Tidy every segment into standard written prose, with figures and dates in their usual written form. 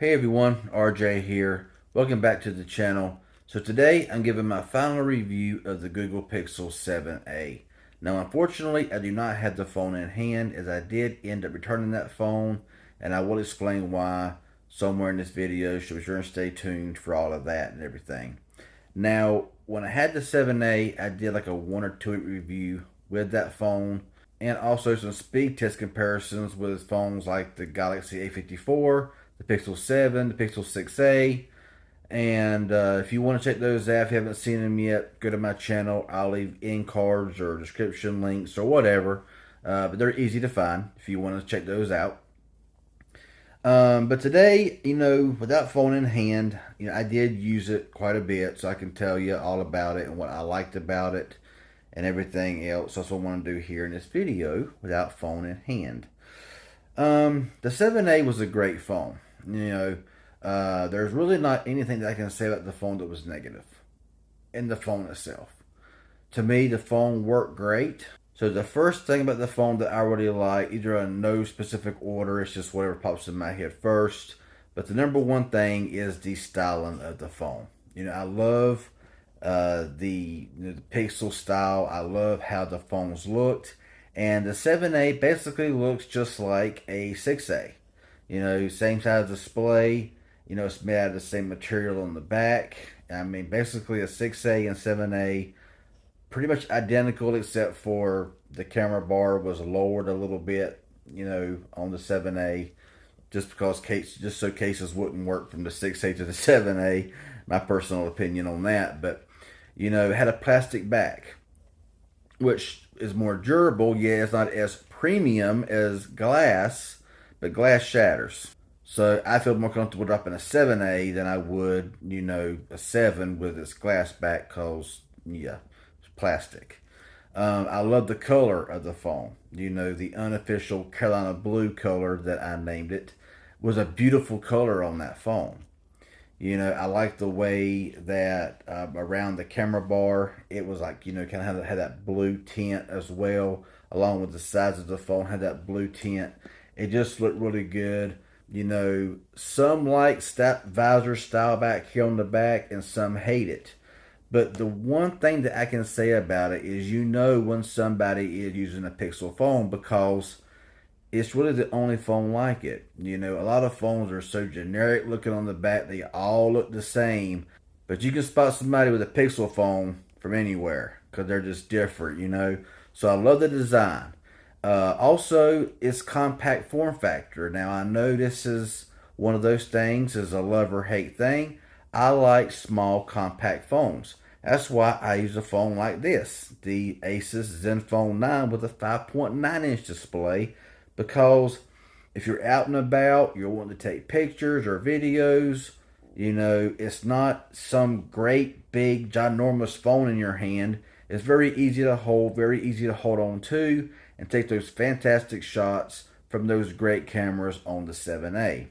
Hey everyone, RJ here. Welcome back to the channel. So today I'm giving my final review of the Google Pixel 7a. Now unfortunately I do not have the phone in hand, as I did end up returning that phone, and I will explain why somewhere in this video, so be sure and stay tuned for all of that and everything. Now when I had the 7a, I did like a 1 or 2 week review with that phone, and also some speed test comparisons with phones like the Galaxy A54, the Pixel 7, the Pixel 6a. And if you want to check those out, if you haven't seen them yet, go to my channel. I'll leave in cards or description links or whatever. But they're easy to find if you want to check those out. But today, without phone in hand, I did use it quite a bit, so I can tell you all about it and what I liked about it and everything else. That's what I want to do here in this video without phone in hand. The 7a was a great phone. There's really not anything that I can say about the phone that was negative in the phone itself. To me, the phone worked great. So the first thing about the phone that I really like, either in no specific order, it's just whatever pops in my head first. But the number one thing is the styling of the phone. I love the Pixel style. I love how the phones looked. And the 7a basically looks just like a 6a. Same size display. It's made out of the same material on the back. I mean, basically a 6a and 7a pretty much identical, except for the camera bar was lowered a little bit, on the 7a, just so cases wouldn't work from the 6a to the 7a. My personal opinion on that, but it had a plastic back, which is more durable. Yeah, it's not as premium as glass, but glass shatters. So I feel more comfortable dropping a 7a than I would, a 7 with its glass back, because, yeah, it's plastic. I love the color of the phone. The unofficial Carolina blue color that I named it was a beautiful color on that phone. I like the way that around the camera bar, it was like, kind of had that blue tint as well, along with the sides of the phone had that blue tint. It just looked really good. Some like visor style back here on the back, and some hate it. But the one thing that I can say about it is, when somebody is using a Pixel phone, because it's really the only phone like it. A lot of phones are so generic looking on the back, they all look the same. But you can spot somebody with a Pixel phone from anywhere, because they're just different. So I love the design. Also, its compact form factor. Now, I know this is one of those things, is a love or hate thing. I like small, compact phones. That's why I use a phone like this, the Asus Zenfone 9 with a 5.9-inch display, because if you're out and about, you're wanting to take pictures or videos, it's not some great, big, ginormous phone in your hand. It's very easy to hold, very easy to hold on to, and take those fantastic shots from those great cameras on the 7a.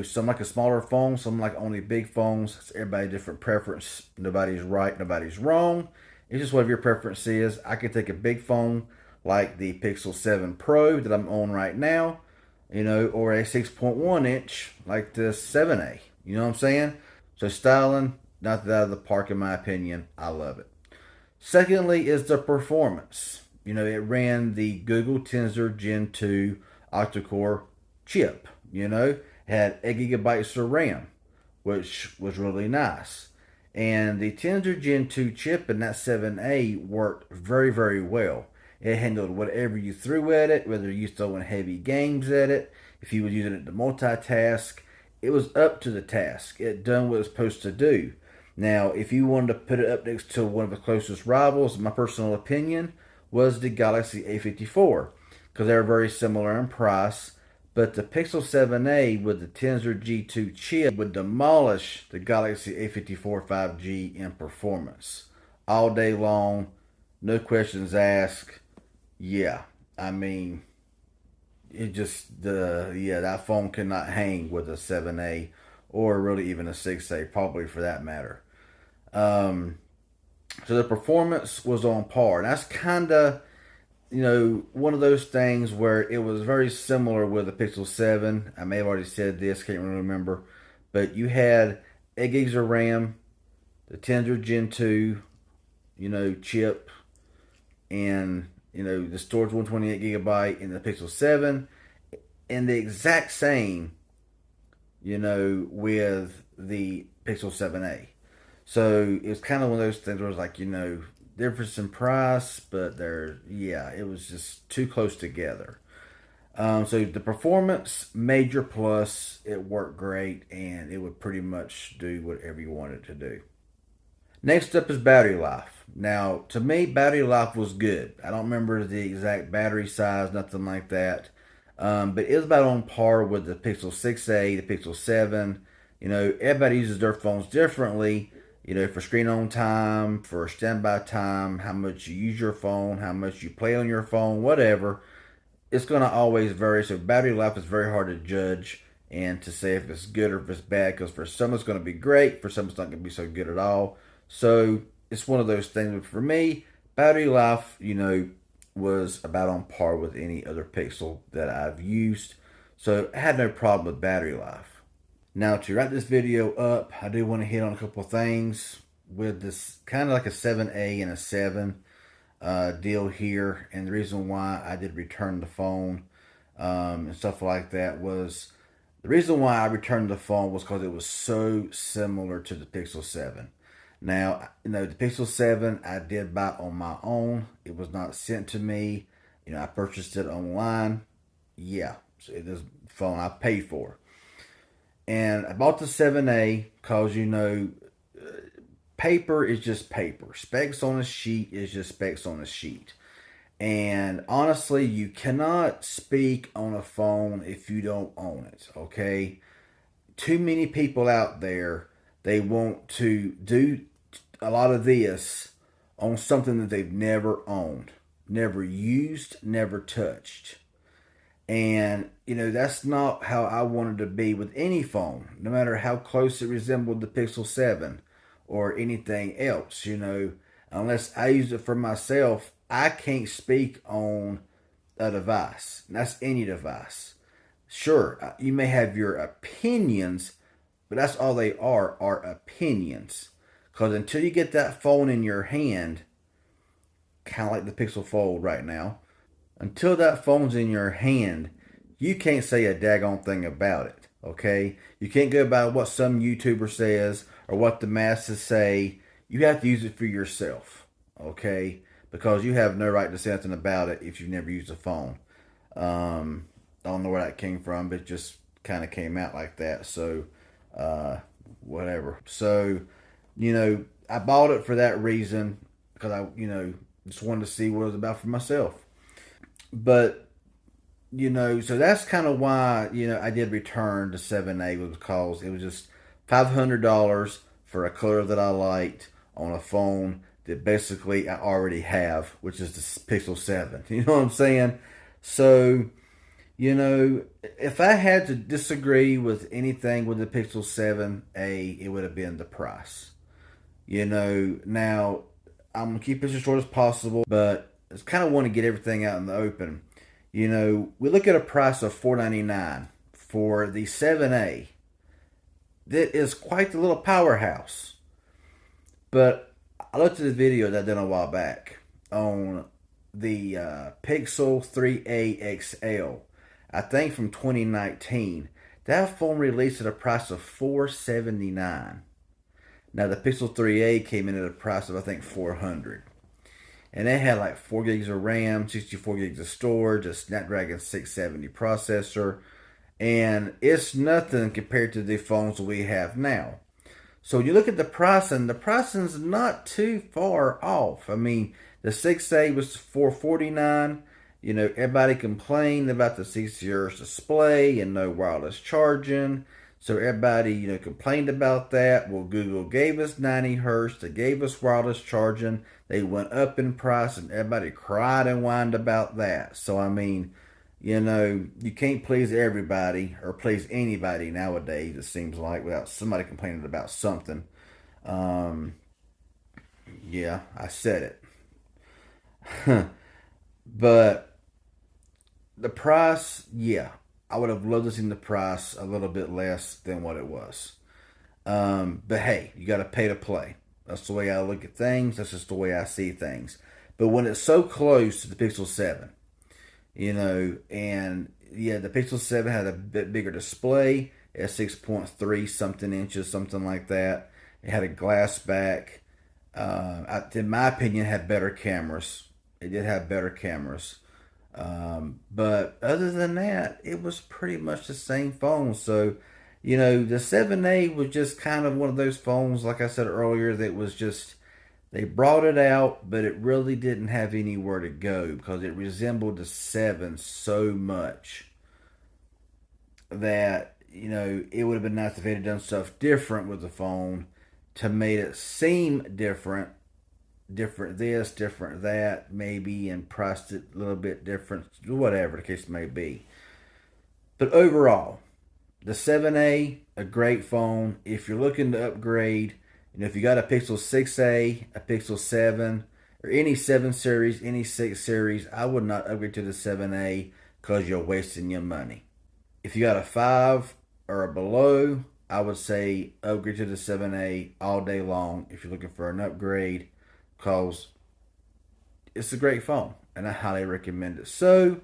Some like a smaller phone, some like only big phones. It's everybody different preference. Nobody's right, nobody's wrong. It's just whatever your preference is. I could take a big phone like the Pixel 7 Pro that I'm on right now, or a 6.1 inch like the 7a. You know what I'm saying? So styling, not that out of the park in my opinion. I love it. Secondly is the performance. It ran the Google Tensor Gen 2 octa-core chip. Had 8 gigabytes of RAM, which was really nice. And the Tensor Gen 2 chip in that 7a worked very, very well. It handled whatever you threw at it, whether you throwing heavy games at it, if you were using it to multitask. It was up to the task. It done what it was supposed to do. Now, if you wanted to put it up next to one of the closest rivals, in my personal opinion, was the Galaxy A54, because they're very similar in price. But the Pixel 7a with the Tensor G2 chip would demolish the Galaxy A54 5G in performance all day long, no questions asked. Yeah, I mean, that phone cannot hang with a 7a, or really even a 6a, probably, for that matter. So the performance was on par. And that's kind of one of those things where it was very similar with the Pixel 7. I may have already said this, can't really remember. But you had 8 gigs of RAM, the Tensor Gen 2, chip, and, the storage 128 gigabyte in the Pixel 7, and the exact same, with the Pixel 7a. So it's kind of one of those things where it's like, difference in price, but it was just too close together. So the performance, major plus, it worked great, and it would pretty much do whatever you wanted it to do. Next up is battery life. Now, to me, battery life was good. I don't remember the exact battery size, nothing like that. But it was about on par with the Pixel 6a, the Pixel 7. Everybody uses their phones differently, for screen on time, for standby time, how much you use your phone, how much you play on your phone, whatever. It's going to always vary. So battery life is very hard to judge and to say if it's good or if it's bad, because for some it's going to be great, for some it's not going to be so good at all. So it's one of those things. But for me, battery life, was about on par with any other Pixel that I've used. So I had no problem with battery life. Now, to wrap this video up, I do want to hit on a couple of things with this kind of like a 7a and a 7 deal here. And the reason why I did return the phone and stuff like that was, the reason why I returned the phone was because it was so similar to the Pixel 7. Now, the Pixel 7 I did buy on my own. It was not sent to me. I purchased it online. Yeah, so it is a phone I paid for. And I bought the 7a because, paper is just paper. Specs on a sheet is just specs on a sheet. And honestly, you cannot speak on a phone if you don't own it, okay? Too many people out there, they want to do a lot of this on something that they've never owned, never used, never touched. And, that's not how I wanted to be with any phone, no matter how close it resembled the Pixel 7 or anything else, Unless I use it for myself, I can't speak on a device. And that's any device. Sure, you may have your opinions, but that's all they are opinions. Because until you get that phone in your hand, kind of like the Pixel Fold right now, until that phone's in your hand, you can't say a daggone thing about it, okay? You can't go by what some YouTuber says or what the masses say. You have to use it for yourself, okay? Because you have no right to say anything about it if you've never used a phone. I don't know where that came from, but it just kind of came out like that. So, whatever. So, I bought it for that reason because I, just wanted to see what it was about for myself. But, so that's kind of why, I did return to 7a, was because it was just $500 for a color that I liked on a phone that basically I already have, which is the Pixel 7. You know what I'm saying? So, if I had to disagree with anything with the Pixel 7a, it would have been the price. Now, I'm going to keep this as short as possible, but I just kind of want to get everything out in the open. We look at a price of $499 for the 7a. That is quite the little powerhouse. But I looked at the video that I did a while back on the Pixel 3a XL. I think from 2019. That phone released at a price of $479. Now the Pixel 3a came in at a price of I think $400. And it had like 4 gigs of RAM, 64 gigs of storage, a Snapdragon 670 processor. And it's nothing compared to the phones we have now. So when you look at the pricing's not too far off. I mean, the 6A was $449. Everybody complained about the 6Hz display and no wireless charging. So everybody, complained about that. Well, Google gave us 90 Hertz. They gave us wireless charging. They went up in price, and everybody cried and whined about that. So, I mean, you can't please everybody or please anybody nowadays, it seems like, without somebody complaining about something. Yeah, I said it. But the price, yeah, I would have loved to see the price a little bit less than what it was. But hey, you got to pay to play. That's the way I look at things. That's just the way I see things. But when it's so close to the Pixel 7, and yeah, the Pixel 7 had a bit bigger display at 6.3 something inches, something like that. It had a glass back. In my opinion, it had better cameras. It did have better cameras. But other than that, it was pretty much the same phone. So, the 7A was just kind of one of those phones, like I said earlier, that was just, they brought it out, but it really didn't have anywhere to go because it resembled the 7 so much that, it would have been nice if they had done stuff different with the phone to make it seem different, different this, different that, maybe, and priced it a little bit different, whatever the case may be. But overall, the 7A, a great phone. If you're looking to upgrade, if you got a Pixel 6A, a Pixel 7, or any 7 series, any 6 series, I would not upgrade to the 7A because you're wasting your money. If you got a 5 or a below, I would say upgrade to the 7A all day long if you're looking for an upgrade because it's a great phone and I highly recommend it. So,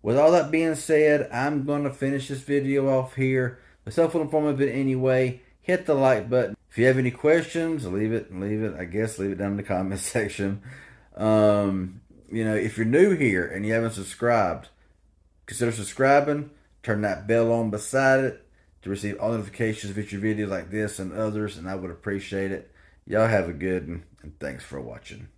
with all that being said, I'm going to finish this video off here. It's helpful and informative anyway. Hit the like button. If you have any questions, leave it down in the comment section. If you're new here and you haven't subscribed, consider subscribing. Turn that bell on beside it to receive all notifications of future videos like this and others, and I would appreciate it. Y'all have a good one, and thanks for watching.